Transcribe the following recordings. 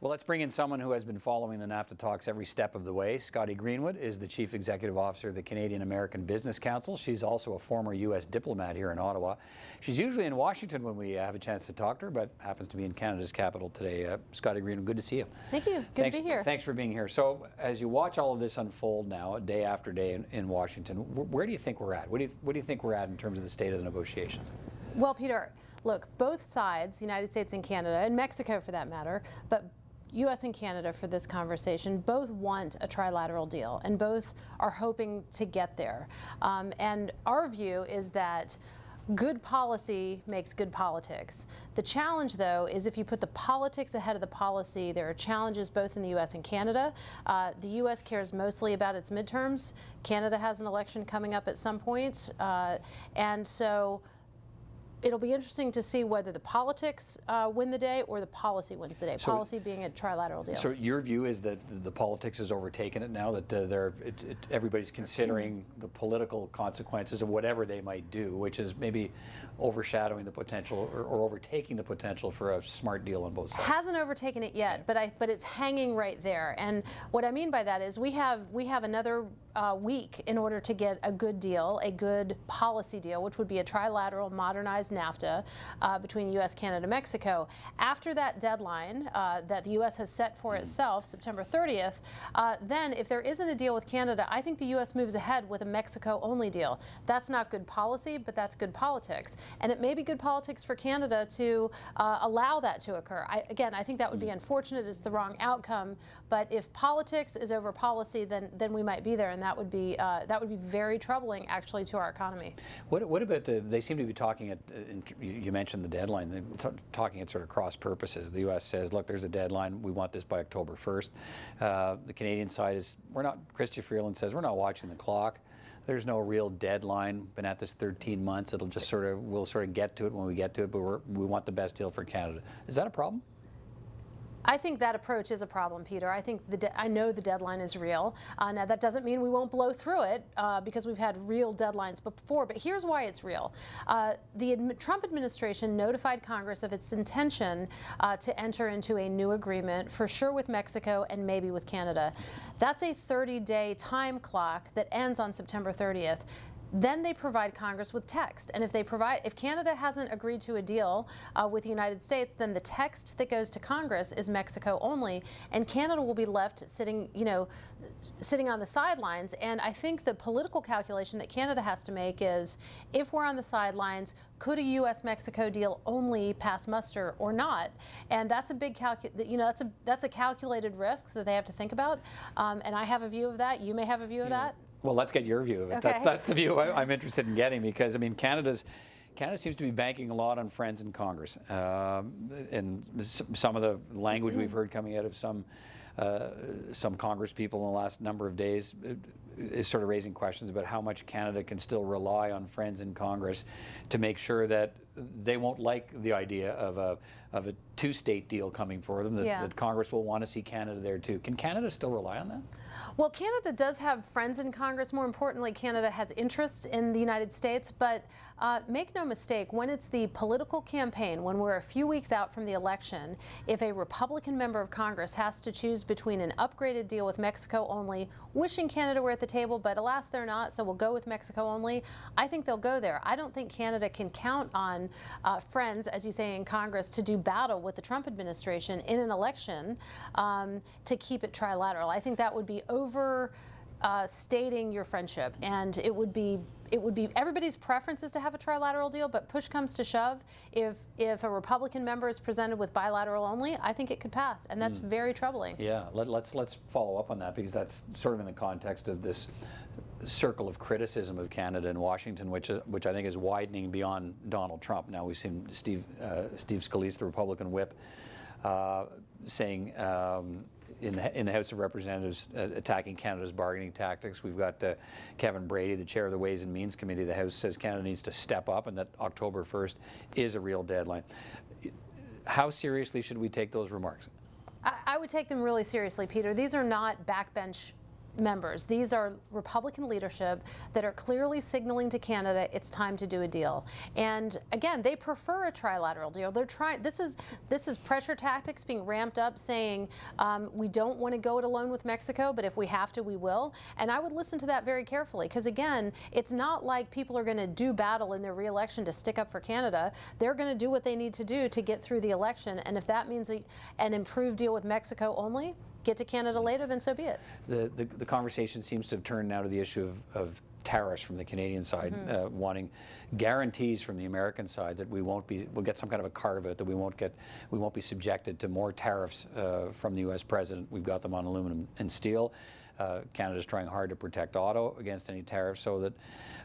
Well, let's bring in someone who has been following the NAFTA talks every step of the way. Scotty Greenwood is the Chief Executive Officer of the Canadian-American Business Council. She's also a former U.S. diplomat here in Ottawa. She's usually in Washington when we have a chance to talk to her, but happens to be in Canada's capital today. Scotty Greenwood, good to see you. Thank you. Good to be here. Thanks for being here. So, as you watch all of this unfold now, day after day in Washington, where do you think we're at? What do you think we're at in terms of the state of the negotiations? Well, Peter, look, both sides, the United States and Canada, and Mexico for that matter, but U.S. and Canada for this conversation, both want a trilateral deal and both are hoping to get there. And our view is that good policy makes good politics. The challenge, though, is if you put the politics ahead of the policy, there are challenges both in the U.S. and Canada. The U.S. cares mostly about its midterms. Canada has an election coming up at some point. And so it'll be interesting to see whether the politics win the day or the policy wins the day, so, policy being a trilateral deal. So your view is that the politics has overtaken it now, that everybody's considering the political consequences of whatever they might do, which is maybe overshadowing the potential or overtaking the potential for a smart deal on both sides? Hasn't overtaken it yet, but it's hanging right there. And what I mean by that is we have another week in order to get a good deal, a good policy deal, which would be a trilateral modernized NAFTA between U.S., Canada, Mexico. After that deadline that the U.S. has set for itself, September 30th, then if there isn't a deal with Canada, I think the U.S. moves ahead with a Mexico-only deal. That's not good policy, but that's good politics. And it may be good politics for Canada to allow that to occur. Again, I think that would be unfortunate. It's the wrong outcome. But if politics is over policy, then we might be there, and that would be very troubling, actually, to our economy. What about they seem to be talking at, you mentioned the deadline, they're talking at sort of cross purposes. The U.S. says, look, there's a deadline, we want this by October 1st. The Canadian side is, Chrystia Freeland says, we're not watching the clock. There's no real deadline. Been at this 13 months. It'll just we'll sort of get to it when we get to it, but we want the best deal for Canada. Is that a problem? I think that approach is a problem, Peter. I think I know the deadline is real. Now, that doesn't mean we won't blow through it because we've had real deadlines before, but here's why it's real. The Trump administration notified Congress of its intention to enter into a new agreement, for sure with Mexico and maybe with Canada. That's a 30-day time clock that ends on September 30th. Then they provide Congress with text. And if Canada hasn't agreed to a deal with the United States, then the text that goes to Congress is Mexico only, and Canada will be left sitting on the sidelines. And I think the political calculation that Canada has to make is, if we're on the sidelines, could a U.S.-Mexico deal only pass muster or not? And that's a big that's a calculated risk that they have to think about. And I have a view of that. You may have a view of that. Well, let's get your view of it. Okay. That's the view I'm interested in getting, because I mean Canada seems to be banking a lot on friends in Congress, and some of the language we've heard coming out of some Congress people in the last number of days is sort of raising questions about how much Canada can still rely on friends in Congress to make sure that they won't like the idea of a two-state deal coming for them, that Congress will want to see Canada there too. Can Canada still rely on that? Well, Canada does have friends in Congress. More importantly, Canada has interests in the United States. But make no mistake, when it's the political campaign, when we're a few weeks out from the election, if a Republican member of Congress has to choose between an upgraded deal with Mexico only, wishing Canada were at the table, but alas, they're not, so we'll go with Mexico only, I think they'll go there. I don't think Canada can count on friends, as you say, in Congress to do battle with the Trump administration in an election to keep it trilateral. I think that would be overstating your friendship, and it would be everybody's preference is to have a trilateral deal, but push comes to shove, if a Republican member is presented with bilateral only, I think it could pass, and that's very troubling. Yeah, let's follow up on that, because that's sort of in the context of this circle of criticism of Canada and Washington, which I think is widening beyond Donald Trump. Now we've seen Steve Scalise, the Republican whip, saying in the House of Representatives attacking Canada's bargaining tactics. We've got Kevin Brady, the chair of the Ways and Means Committee of the House, says Canada needs to step up and that October 1st is a real deadline. How seriously should we take those remarks? I would take them really seriously, Peter. These are not backbench members. These are Republican leadership that are clearly signaling to Canada it's time to do a deal. And again, they prefer a trilateral deal. They're trying. This is pressure tactics being ramped up, saying we don't want to go it alone with Mexico, but if we have to, we will. And I would listen to that very carefully, because again, it's not like people are going to do battle in their re-election to stick up for Canada. They're going to do what they need to do to get through the election. And if that means an improved deal with Mexico only, get to Canada later, then so be it. The conversation seems to have turned now to the issue of tariffs from the Canadian side, wanting guarantees from the American side that we'll get some kind of a carve out, that we won't be subjected to more tariffs from the U.S. president. We've got them on aluminum and steel. Canada's trying hard to protect auto against any tariffs, so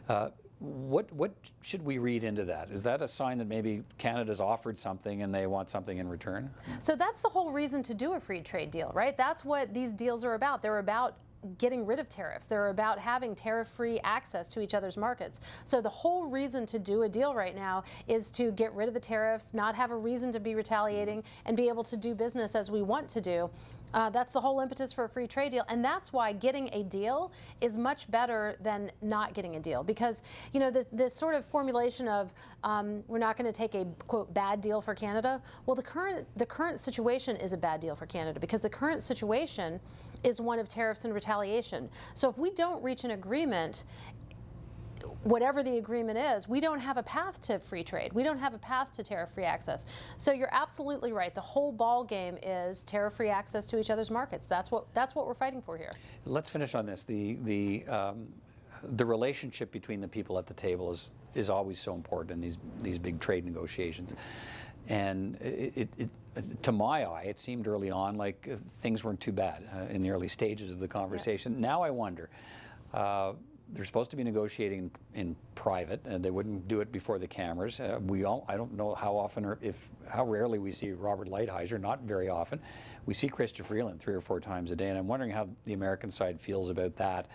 that what should we read into that? Is that a sign that maybe Canada's offered something and they want something in return? So that's the whole reason to do a free trade deal, right? That's what these deals are about. They're about getting rid of tariffs. They're about having tariff-free access to each other's markets. So the whole reason to do a deal right now is to get rid of the tariffs, not have a reason to be retaliating, and be able to do business as we want to do. That's the whole impetus for a free trade deal, and that's why getting a deal is much better than not getting a deal. Because this sort of formulation of we're not going to take a quote bad deal for Canada. Well, the current situation is a bad deal for Canada, because the current situation is one of tariffs and retaliation. So if we don't reach an agreement, whatever the agreement is, we don't have a path to free trade. We don't have a path to tariff-free access. So you're absolutely right. The whole ball game is tariff-free access to each other's markets. That's what we're fighting for here. Let's finish on this. The relationship between the people at the table is always so important in these big trade negotiations. And to my eye, it seemed early on like things weren't too bad in the early stages of the conversation. Yeah. Now I wonder. They're supposed to be negotiating in private, and they wouldn't do it before the cameras. I don't know how often or how rarely we see Robert Lighthizer. Not very often. We see Chrystia Freeland 3 or 4 times a day, and I'm wondering how the American side feels about that.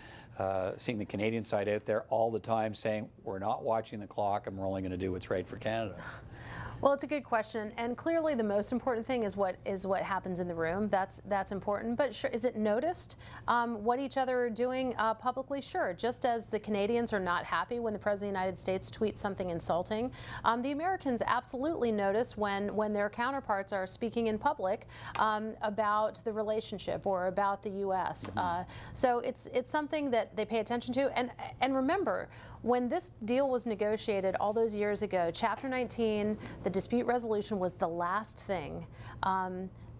Seeing the Canadian side out there all the time saying, we're not watching the clock and we're only going to do what's right for Canada. Well, it's a good question, and clearly the most important thing is what happens in the room. That's important. But sure, is it noticed what each other are doing publicly? Sure. Just as the Canadians are not happy when the President of the United States tweets something insulting, the Americans absolutely notice when their counterparts are speaking in public about the relationship or about the U.S. So it's something that they pay attention to. And remember, when this deal was negotiated all those years ago, Chapter 19. The dispute resolution was the last thing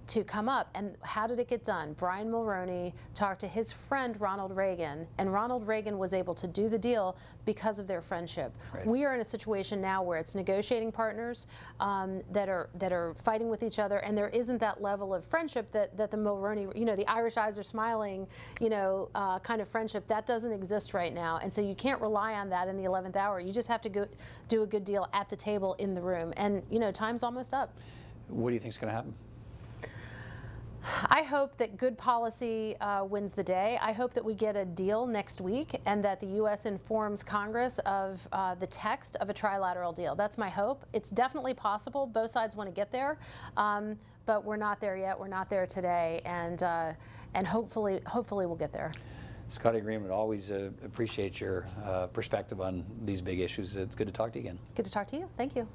to come up. And how did it get done? Brian Mulroney talked to his friend Ronald Reagan, and Ronald Reagan was able to do the deal because of their friendship. Right. We are in a situation now where it's negotiating partners that are fighting with each other, and there isn't that level of friendship that the Mulroney, the Irish eyes are smiling, kind of friendship. That doesn't exist right now, and so you can't rely on that in the 11th hour. You just have to go do a good deal at the table in the room, and time's almost up. What do you think is going to happen? I hope that good policy wins the day. I hope that we get a deal next week and that the U.S. informs Congress of the text of a trilateral deal. That's my hope. It's definitely possible. Both sides want to get there, but we're not there yet. We're not there today, and hopefully we'll get there. Scotty Greenwood, always appreciate your perspective on these big issues. It's good to talk to you again. Good to talk to you. Thank you.